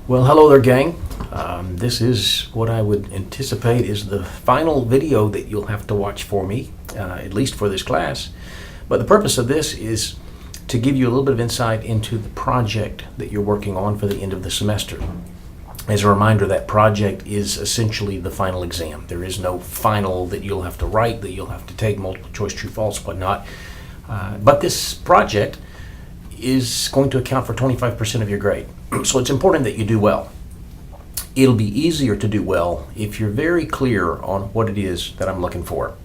Well, hello there, gang. This is what I would anticipate is the final video that you'll have to watch for me, at least for this class. But the purpose of this is to give you a little bit of insight into the project that you're working on for the end of the semester. As a reminder, that project is essentially the final exam. There is no final that you'll have to write, that you'll have to take, multiple choice, true, false, whatnot. But this project is going to account for 25% of your grade. So it's important that you do well. It'll be easier to do well if you're very clear on what it is that I'm looking for.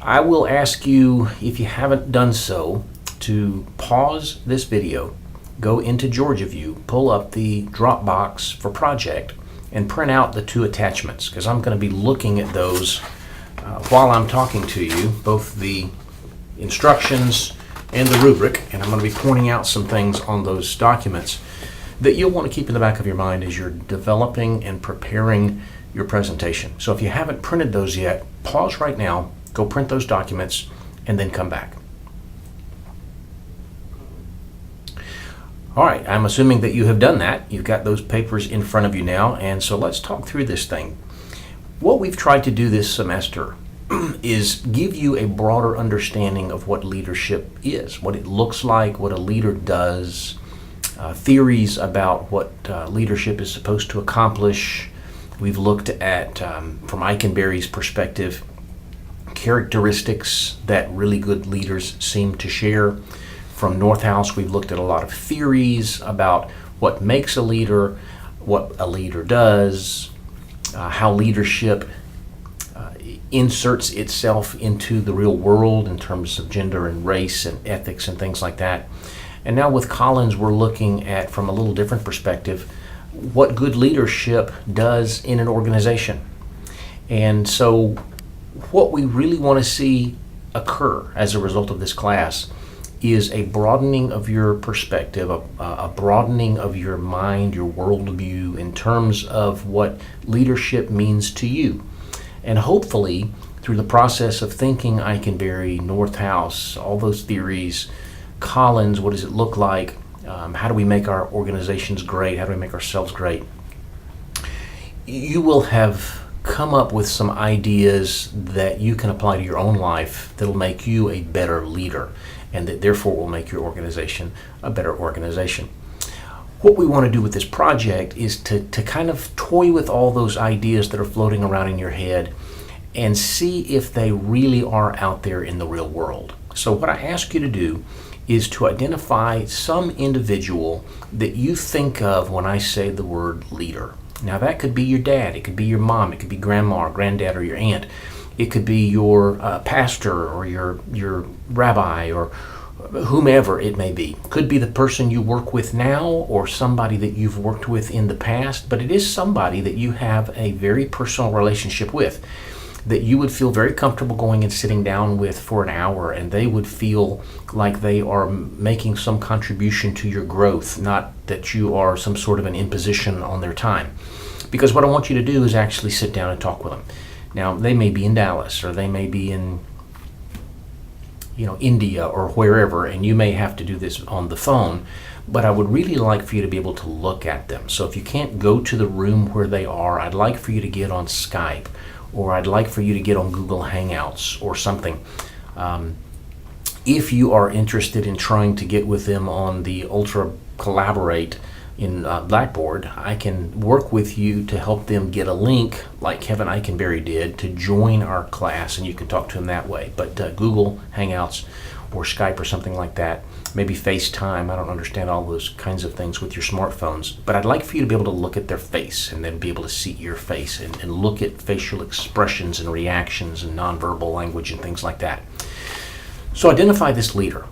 I will ask you, if you haven't done so, to pause this video, go into Georgia View, pull up the Dropbox for project, and print out the two attachments, because I'm going to be looking at those while I'm talking to you, both the instructions and the rubric, and I'm going to be pointing out some things on those documents that you'll want to keep in the back of your mind as you're developing and preparing your presentation. So if you haven't printed those yet, pause right now, go print those documents, and then come back. All right, I'm assuming that you have done that. You've got those papers in front of you now, and so let's talk through this thing. What we've tried to do this semester is give you a broader understanding of what leadership is, what it looks like, what a leader does, theories about what leadership is supposed to accomplish. We've looked at, from Eikenberry's perspective, characteristics that really good leaders seem to share. From Northhouse, we've looked at a lot of theories about what makes a leader, what a leader does, how leadership inserts itself into the real world in terms of gender and race and ethics and things like that. And now with Collins, we're looking at, from a little different perspective, what good leadership does in an organization. And so what we really want to see occur as a result of this class is a broadening of your perspective, a broadening of your mind, your worldview in terms of what leadership means to you. And hopefully, through the process of thinking Eikenberry, Northhouse, all those theories, Collins, what does it look like? How do we make our organizations great? How do we make ourselves great? You will have come up with some ideas that you can apply to your own life that'll make you a better leader, and that therefore will make your organization a better organization. What we want to do with this project is to kind of toy with all those ideas that are floating around in your head and see if they really are out there in the real world. So what I ask you to do is to identify some individual that you think of when I say the word leader. Now that could be your dad, it could be your mom, it could be grandma or granddad or your aunt. It could be your pastor or your rabbi or whomever it may be. Could be the person you work with now or somebody that you've worked with in the past, but it is somebody that you have a very personal relationship with, that you would feel very comfortable going and sitting down with for an hour, and they would feel like they are making some contribution to your growth, not that you are some sort of an imposition on their time. Because what I want you to do is actually sit down and talk with them. Now, they may be in Dallas, or they may be in India or wherever, and you may have to do this on the phone, but I would really like for you to be able to look at them. So if you can't go to the room where they are, I'd like for you to get on Skype, or I'd like for you to get on Google Hangouts or something. If you are interested in trying to get with them on the Ultra Collaborate in Blackboard, I can work with you to help them get a link like Kevin Eikenberry did to join our class, and you can talk to them that way. But Google Hangouts or Skype or something like that, maybe FaceTime, I don't understand all those kinds of things with your smartphones, but I'd like for you to be able to look at their face and then be able to see your face and look at facial expressions and reactions and nonverbal language and things like that. So identify this leader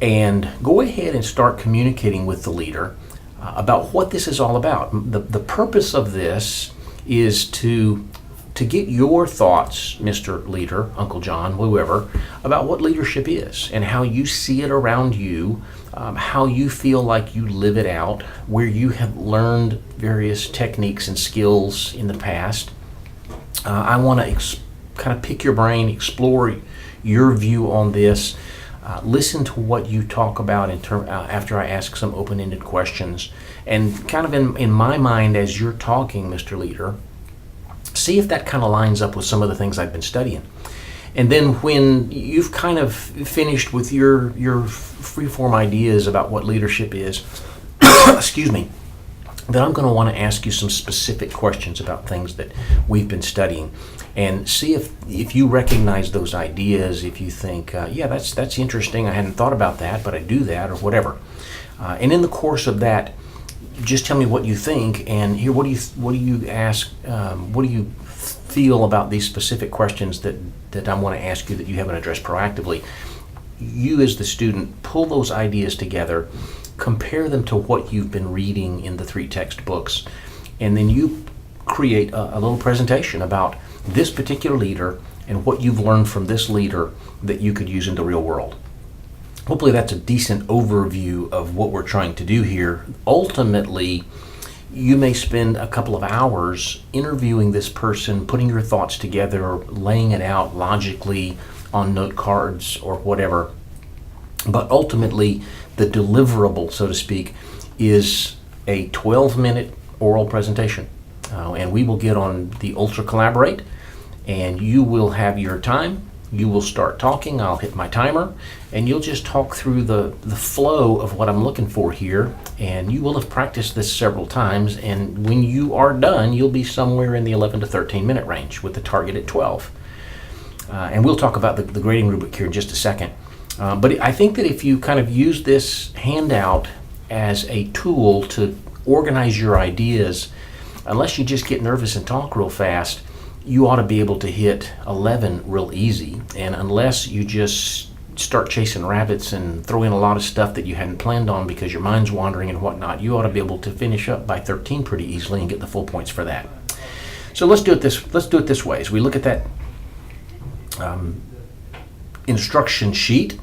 and go ahead and start communicating with the leader about what this is all about. The purpose of this is to get your thoughts, Mr. Leader, Uncle John, whoever, about what leadership is and how you see it around you, how you feel like you live it out, where you have learned various techniques and skills in the past. I want to kind of pick your brain, explore your view on this. Listen to what you talk about after I ask some open-ended questions. And kind of in my mind, as you're talking, Mr. Leader, see if that kind of lines up with some of the things I've been studying. And then when you've kind of finished with your free-form ideas about what leadership is, excuse me, then I'm going to want to ask you some specific questions about things that we've been studying, and see if you recognize those ideas, if you think, yeah, that's interesting, I hadn't thought about that, but I do that, or whatever. And in the course of that, just tell me what you think, and here, what do you ask? What do you feel about these specific questions that I want to ask you that you haven't addressed proactively? You, as the student, pull those ideas together, compare them to what you've been reading in the 3 textbooks, and then you create a little presentation about this particular leader and what you've learned from this leader that you could use in the real world. Hopefully that's a decent overview of what we're trying to do here. Ultimately, you may spend a couple of hours interviewing this person, putting your thoughts together, laying it out logically on note cards or whatever. But ultimately, the deliverable, so to speak, is a 12-minute oral presentation. And we will get on the Ultra Collaborate, and you will have your time. You will start talking. I'll hit my timer, and you'll just talk through the flow of what I'm looking for here. And you will have practiced this several times, and when you are done, you'll be somewhere in the 11 to 13 minute range with the target at 12. And we'll talk about the grading rubric here in just a second. But I think that if you kind of use this handout as a tool to organize your ideas, unless you just get nervous and talk real fast, you ought to be able to hit 11 real easy. And unless you just start chasing rabbits and throw in a lot of stuff that you hadn't planned on because your mind's wandering and whatnot, you ought to be able to finish up by 13 pretty easily and get the full points for that. So let's do it this way. As we look at that instruction sheet,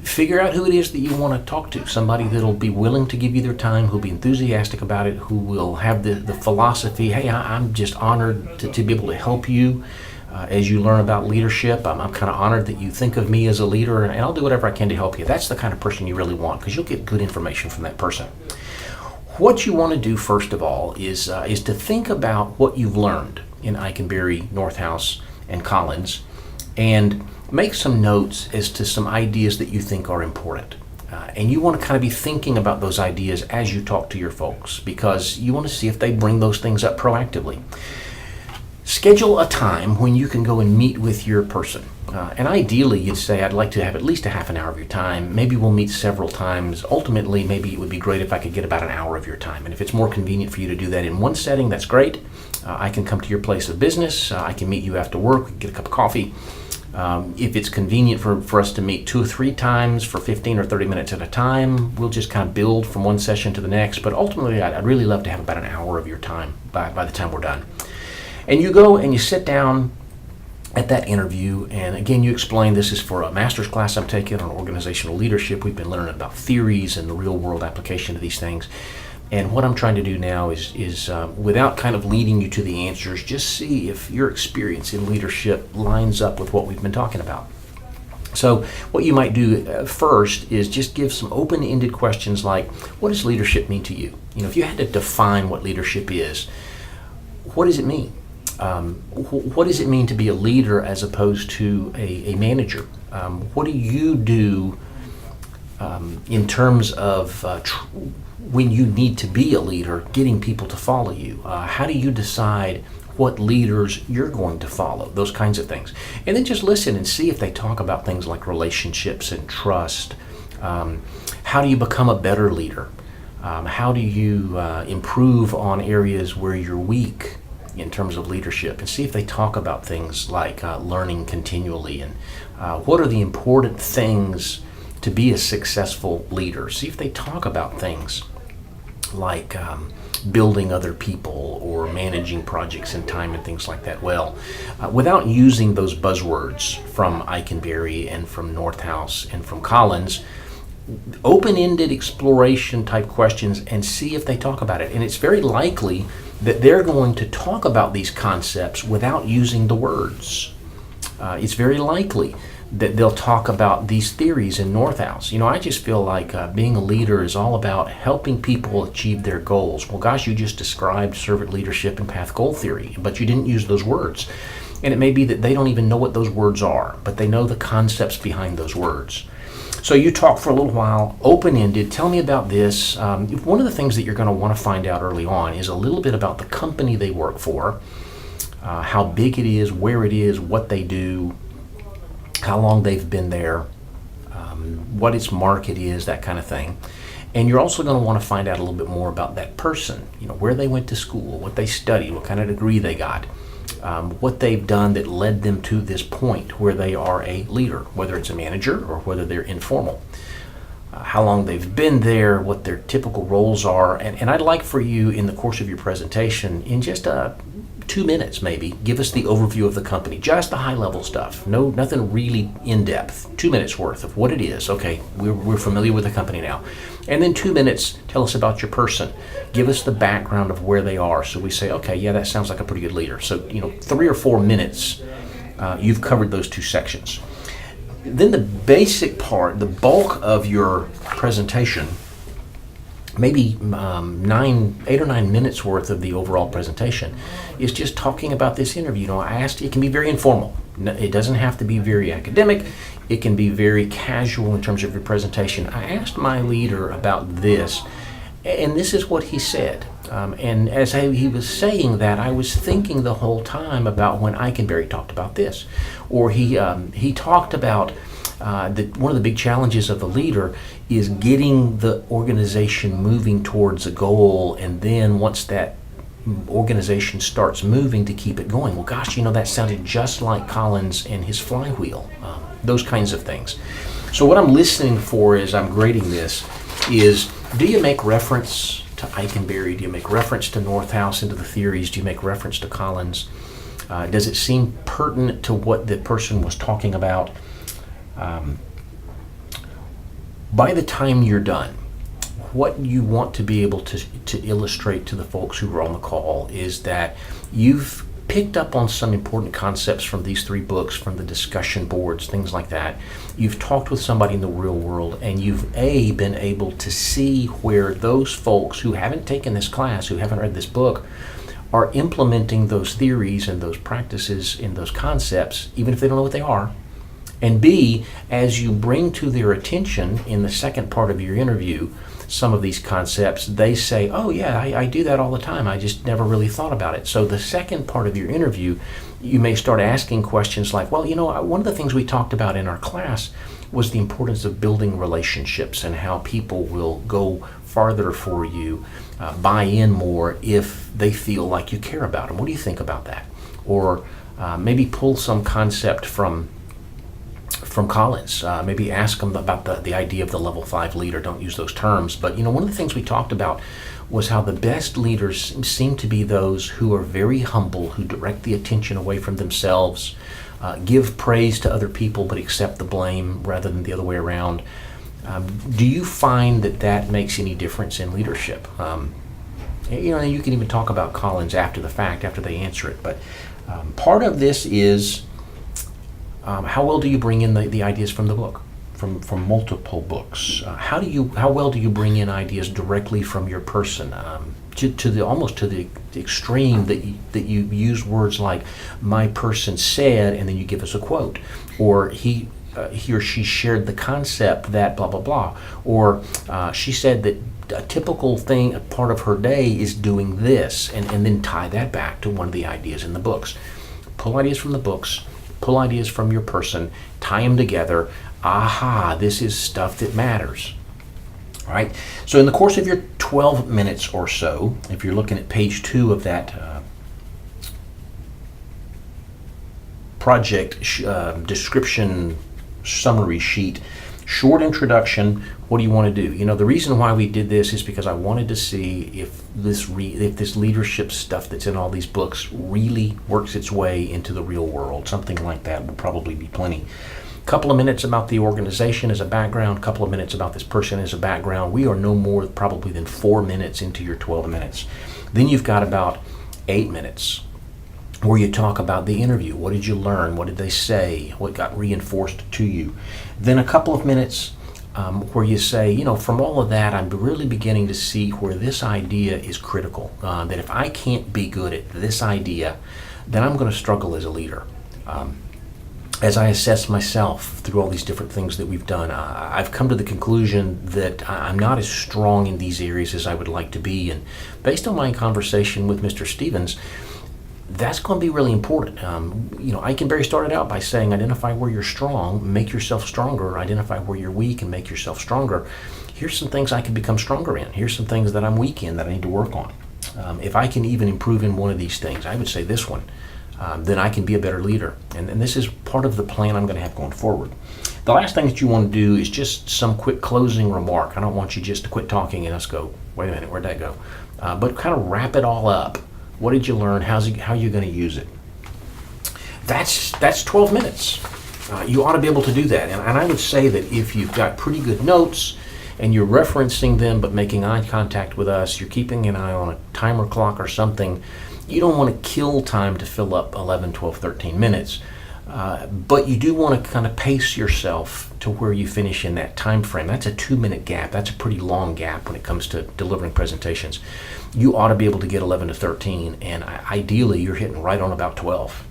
figure out who it is that you want to talk to. Somebody that'll be willing to give you their time, who'll be enthusiastic about it, who will have the philosophy, hey, I'm just honored to be able to help you as you learn about leadership. I'm kind of honored that you think of me as a leader, and I'll do whatever I can to help you. That's the kind of person you really want, because you'll get good information from that person. What you want to do, first of all, is to think about what you've learned in Eikenberry, Northhouse, and Collins, and make some notes as to some ideas that you think are important. And you want to kind of be thinking about those ideas as you talk to your folks, because you want to see if they bring those things up proactively. Schedule a time when you can go and meet with your person. And ideally, you'd say, I'd like to have at least a half an hour of your time. Maybe we'll meet several times. Ultimately, maybe it would be great if I could get about an hour of your time. And if it's more convenient for you to do that in one setting, that's great. I can come to your place of business. I can meet you after work. We can get a cup of coffee. If it's convenient for us to meet 2 or 3 times for 15 or 30 minutes at a time, we'll just kind of build from one session to the next. But ultimately, I'd really love to have about an hour of your time by the time we're done. And you go and you sit down at that interview, and again, you explain this is for a master's class I'm taking on organizational leadership. We've been learning about theories and the real world application of these things. And what I'm trying to do now is without kind of leading you to the answers, just see if your experience in leadership lines up with what we've been talking about. So what you might do first is just give some open-ended questions like, what does leadership mean to you? You know, if you had to define what leadership is, what does it mean? What does it mean to be a leader as opposed to a manager? What do you do in terms of when you need to be a leader, getting people to follow you? How do you decide what leaders you're going to follow? Those kinds of things. And then just listen and see if they talk about things like relationships and trust. How do you become a better leader? How do you improve on areas where you're weak in terms of leadership? And see if they talk about things like learning continually, and what are the important things to be a successful leader. See if they talk about things like building other people or managing projects in time and things like that well, without using those buzzwords from Eikenberry and from Northhouse and from Collins. Open-ended exploration type questions, and see if they talk about it. And it's very likely that they're going to talk about these concepts without using the words. It's very likely that they'll talk about these theories in Northhouse. I just feel like being a leader is all about helping people achieve their goals. Well, gosh, you just described servant leadership and path goal theory, but you didn't use those words. And it may be that they don't even know what those words are, but they know the concepts behind those words. So you talk for a little while, open-ended, tell me about this. One of the things that you're going to want to find out early on is a little bit about the company they work for, how big it is, where it is, what they do, how long they've been there, what its market is, that kind of thing. And you're also going to want to find out a little bit more about that person, where they went to school, what they studied, what kind of degree they got, what they've done that led them to this point where they are a leader, whether it's a manager or whether they're informal. How long they've been there, what their typical roles are. And I'd like for you in the course of your presentation, in just 2 minutes maybe, give us the overview of the company, just the high level stuff. Nothing really in depth. 2 minutes worth of what it is. Okay, we're familiar with the company now. And then 2 minutes, tell us about your person. Give us the background of where they are. So we say, okay, yeah, that sounds like a pretty good leader. So, 3 or 4 minutes, you've covered those 2 sections. Then the basic part, the bulk of your presentation, maybe 8 or 9 minutes worth of the overall presentation, is just talking about this interview. I asked, it can be very informal. It doesn't have to be very academic. It can be very casual in terms of your presentation. I asked my leader about this, and this is what he said. And as he was saying that, I was thinking the whole time about when Eikenberry talked about this. Or he talked about one of the big challenges of the leader is getting the organization moving towards a goal, and then once that organization starts moving, to keep it going. Well, gosh, that sounded just like Collins and his flywheel, those kinds of things. So what I'm listening for as I'm grading this is, do you make reference to Eikenberry? Do you make reference to Northhouse into the theories? Do you make reference to Collins? Does it seem pertinent to what the person was talking about? By the time you're done, what you want to be able to illustrate to the folks who are on the call is that you've picked up on some important concepts from these 3 books, from the discussion boards, things like that. You've talked with somebody in the real world, and you've been able to see where those folks who haven't taken this class, who haven't read this book, are implementing those theories and those practices and those concepts, even if they don't know what they are. And B, as you bring to their attention in the second part of your interview some of these concepts, they say, oh yeah, I do that all the time. I just never really thought about it. So the second part of your interview, you may start asking questions like, well, one of the things we talked about in our class was the importance of building relationships and how people will go farther for you, buy in more if they feel like you care about them. What do you think about that? Or maybe pull some concept from Collins, maybe ask them about the idea of the level 5 leader. Don't use those terms, but one of the things we talked about was how the best leaders seem to be those who are very humble, who direct the attention away from themselves, give praise to other people but accept the blame rather than the other way around. Do you find that makes any difference in leadership? You can even talk about Collins after the fact, after they answer it, but part of this is how well do you bring in the ideas from the book, from multiple books? How well do you bring in ideas directly from your person? Almost to the extreme that you use words like "my person said" and then you give us a quote, or he or she shared the concept that blah blah blah, or she said that a typical thing, a part of her day is doing this, and then tie that back to one of the ideas in the books. Pull ideas from the books. Pull ideas from your person, tie them together. Aha, this is stuff that matters. All right. So in the course of your 12 minutes or so, if you're looking at page 2 of that project description summary sheet, short introduction, what do you want to do? The reason why we did this is because I wanted to see if this leadership stuff that's in all these books really works its way into the real world. Something like that will probably be plenty. Couple of minutes about the organization as a background, couple of minutes about this person as a background. We are no more probably than 4 minutes into your 12 minutes. Then you've got about 8 minutes where you talk about the interview. What did you learn? What did they say? What got reinforced to you? Then a couple of minutes where you say, from all of that, I'm really beginning to see where this idea is critical. That if I can't be good at this idea, then I'm going to struggle as a leader. As I assess myself through all these different things that we've done, I've come to the conclusion that I'm not as strong in these areas as I would like to be. And based on my conversation with Mr. Stevens, that's going to be really important. Eikenberry started out by saying, identify where you're strong, make yourself stronger, identify where you're weak and make yourself stronger. Here's some things I can become stronger in. Here's some things that I'm weak in that I need to work on. If I can even improve in one of these things, I would say this one, then I can be a better leader. And this is part of the plan I'm going to have going forward. The last thing that you want to do is just some quick closing remark. I don't want you just to quit talking and us go, wait a minute, where'd that go? But kind of wrap it all up. What did you learn? How are you going to use it? That's 12 minutes. You ought to be able to do that. And I would say that if you've got pretty good notes and you're referencing them but making eye contact with us, you're keeping an eye on a timer clock or something, you don't want to kill time to fill up 11, 12, 13 minutes. But you do want to kind of pace yourself to where you finish in that time frame. That's a 2-minute gap. That's a pretty long gap when it comes to delivering presentations. You ought to be able to get 11 to 13, and ideally you're hitting right on about 12.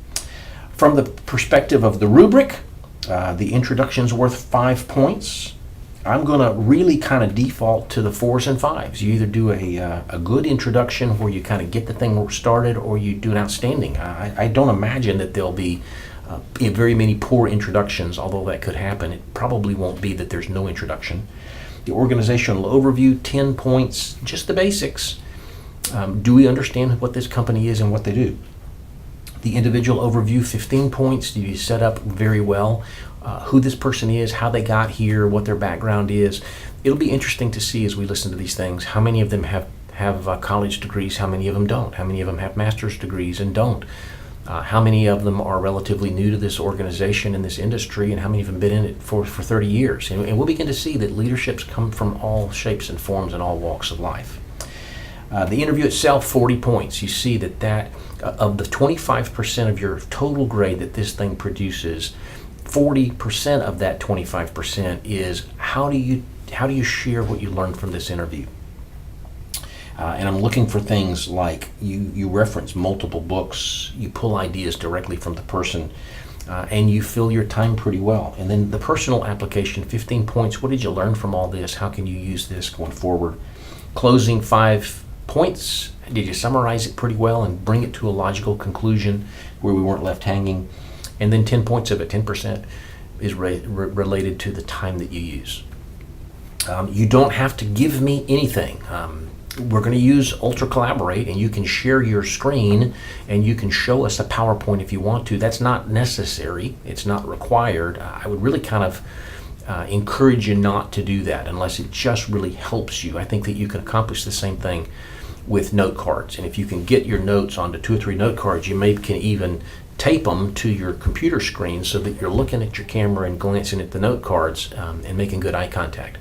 From the perspective of the rubric, the introduction's worth 5 points. I'm going to really kind of default to the 4s and 5s. You either do a good introduction where you kind of get the thing started, or you do an outstanding. I don't imagine that there'll be very many poor introductions, although that could happen. It probably won't be that there's no introduction. The organizational overview, 10 points, just the basics. Do we understand what this company is and what they do? The individual overview, 15 points. Do you set up very well who this person is, how they got here, what their background is? It'll be interesting to see as we listen to these things, how many of them have college degrees, how many of them don't, how many of them have master's degrees and don't. How many of them are relatively new to this organization and this industry, and how many of them have been in it for 30 years? And we'll begin to see that leaderships come from all shapes and forms and all walks of life. The interview itself, 40 points. You see that of the 25% of your total grade that this thing produces, 40% of that 25% is how do you share what you learned from this interview? And I'm looking for things like you reference multiple books, you pull ideas directly from the person, and you fill your time pretty well. And then the personal application, 15 points. What did you learn from all this? How can you use this going forward? Closing, 5 points. Did you summarize it pretty well and bring it to a logical conclusion where we weren't left hanging? And then 10 points of it, 10%, is related to the time that you use. You don't have to give me anything. We're going to use Ultra Collaborate, and you can share your screen and you can show us a PowerPoint if you want to. That's not necessary. It's not required. I would really kind of encourage you not to do that unless it just really helps you. I think that you can accomplish the same thing with note cards. And if you can get your notes onto 2 or 3 note cards, you can even tape them to your computer screen so that you're looking at your camera and glancing at the note cards and making good eye contact.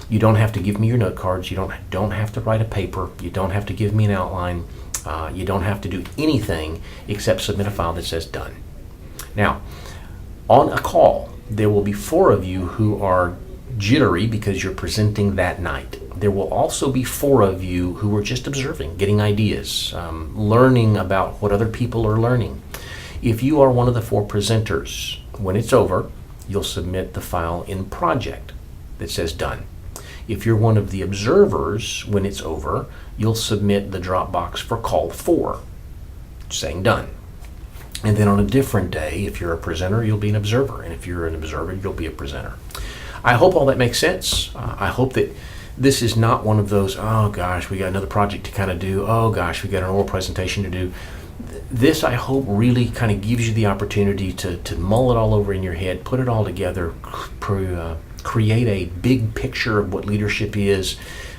You don't have to give me your note cards. You don't have to write a paper. You don't have to give me an outline. You don't have to do anything except submit a file that says done. Now, on a call, there will be 4 of you who are jittery because you're presenting that night. There will also be 4 of you who are just observing, getting ideas, learning about what other people are learning. If you are one of the 4 presenters, when it's over, you'll submit the file in project that says done. If you're one of the observers, when it's over, you'll submit the Dropbox for call 4, saying done. And then on a different day, if you're a presenter, you'll be an observer. And if you're an observer, you'll be a presenter. I hope all that makes sense. I hope that this is not one of those, oh gosh, we got another project to kind of do. Oh gosh, we got an oral presentation to do. This, I hope, really kind of gives you the opportunity to mull it all over in your head, put it all together, create a big picture of what leadership is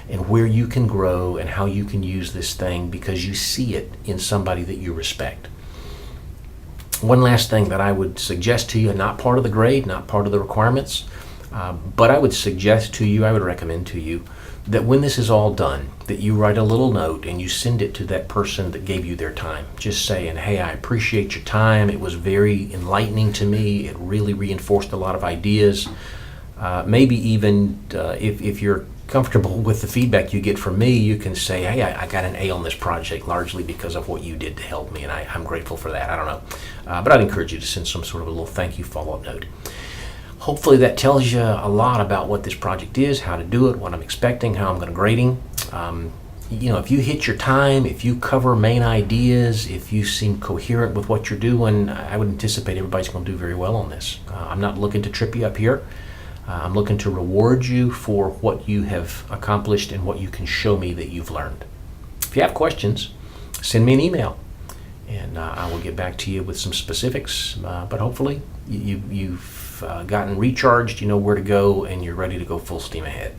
and where you can grow and how you can use this thing because you see it in somebody that you respect. One last thing that I would suggest to you, not part of the grade, not part of the requirements, but I would suggest to you, I would recommend to you that when this is all done, that you write a little note and you send it to that person that gave you their time, just saying, hey, I appreciate your time. It was very enlightening to me. It really reinforced a lot of ideas. Maybe even if you're comfortable with the feedback you get from me, you can say, hey, I got an A on this project largely because of what you did to help me, and I'm grateful for that. I don't know. But I'd encourage you to send some sort of a little thank you follow-up note. Hopefully that tells you a lot about what this project is, how to do it, what I'm expecting, how I'm going to grading. If you hit your time, if you cover main ideas, if you seem coherent with what you're doing, I would anticipate everybody's going to do very well on this. I'm not looking to trip you up here. I'm looking to reward you for what you have accomplished and what you can show me that you've learned. If you have questions, send me an email, and I will get back to you with some specifics. But hopefully you've gotten recharged, you know where to go, and you're ready to go full steam ahead.